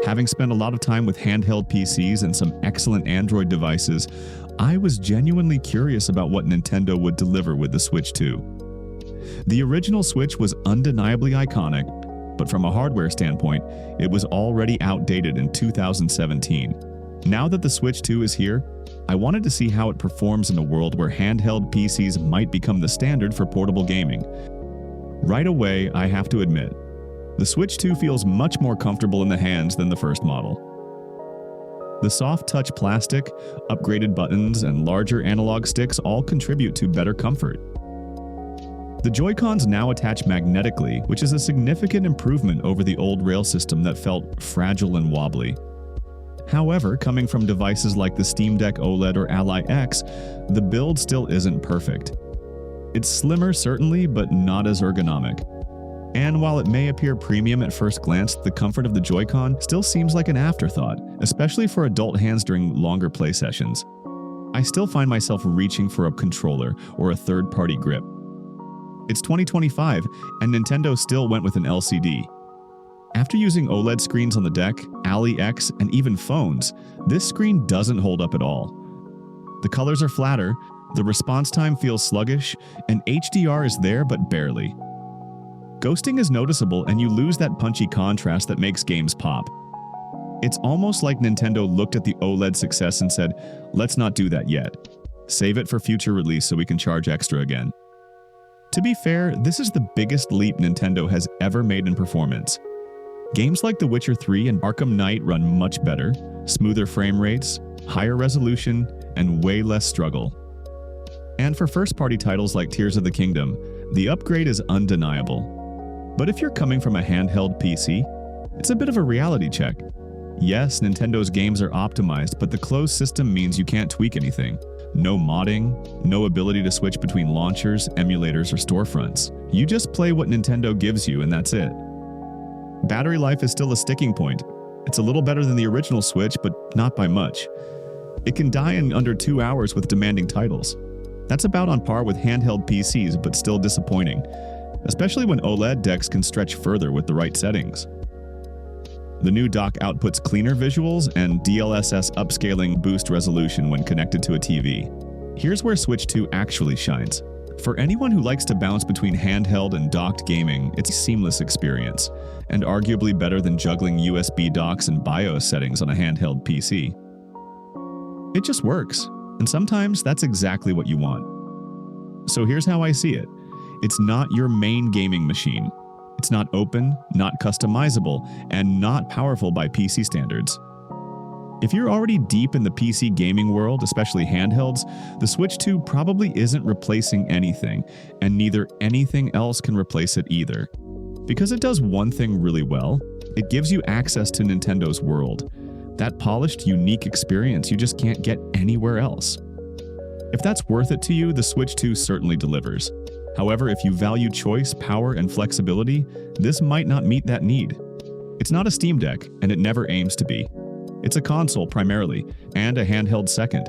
Having spent a lot of time with handheld PCs and some excellent Android devices, I was genuinely curious about what Nintendo would deliver with the Switch 2. The original Switch was undeniably iconic, but from a hardware standpoint, it was already outdated in 2017. Now that the Switch 2 is here, I wanted to see how it performs in a world where handheld PCs might become the standard for portable gaming. Right away, I have to admit, the Switch 2 feels much more comfortable in the hands than the first model. The soft-touch plastic, upgraded buttons, and larger analog sticks all contribute to better comfort. The Joy-Cons now attach magnetically, which is a significant improvement over the old rail system that felt fragile and wobbly. However, coming from devices like the Steam Deck OLED or Ally X, the build still isn't perfect. It's slimmer certainly, but not as ergonomic. And while it may appear premium at first glance, the comfort of the Joy-Con still seems like an afterthought, especially for adult hands during longer play sessions. I still find myself reaching for a controller or a third-party grip. It's 2025, and Nintendo still went with an LCD. After using OLED screens on the deck, Ally X, and even phones, this screen doesn't hold up at all. The colors are flatter, the response time feels sluggish, and HDR is there but barely. Ghosting is noticeable and you lose that punchy contrast that makes games pop. It's almost like Nintendo looked at the OLED success and said, let's not do that yet. Save it for future release so we can charge extra again. To be fair, this is the biggest leap Nintendo has ever made in performance. Games like The Witcher 3 and Arkham Knight run much better, smoother frame rates, higher resolution, and way less struggle. And for first-party titles like Tears of the Kingdom, the upgrade is undeniable. But if you're coming from a handheld PC, it's a bit of a reality check. Yes, Nintendo's games are optimized, but the closed system means you can't tweak anything. No modding, no ability to switch between launchers, emulators, or storefronts. You just play what Nintendo gives you and that's it. Battery life is still a sticking point. It's a little better than the original Switch, but not by much. It can die in under 2 hours with demanding titles. That's about on par with handheld PCs, but still disappointing, especially when OLED decks can stretch further with the right settings. The new dock outputs cleaner visuals and DLSS upscaling boost resolution when connected to a TV. Here's where Switch 2 actually shines. For anyone who likes to bounce between handheld and docked gaming, it's a seamless experience, and arguably better than juggling USB docks and BIOS settings on a handheld PC. It just works, and sometimes that's exactly what you want. So here's how I see it. It's not your main gaming machine. It's not open, not customizable, and not powerful by PC standards. If you're already deep in the PC gaming world, especially handhelds, the Switch 2 probably isn't replacing anything, and neither anything else can replace it either. Because it does one thing really well, it gives you access to Nintendo's world. That polished, unique experience you just can't get anywhere else. If that's worth it to you, the Switch 2 certainly delivers. However, if you value choice, power, and flexibility, this might not meet that need. It's not a Steam Deck, and it never aims to be. It's a console primarily, and a handheld second.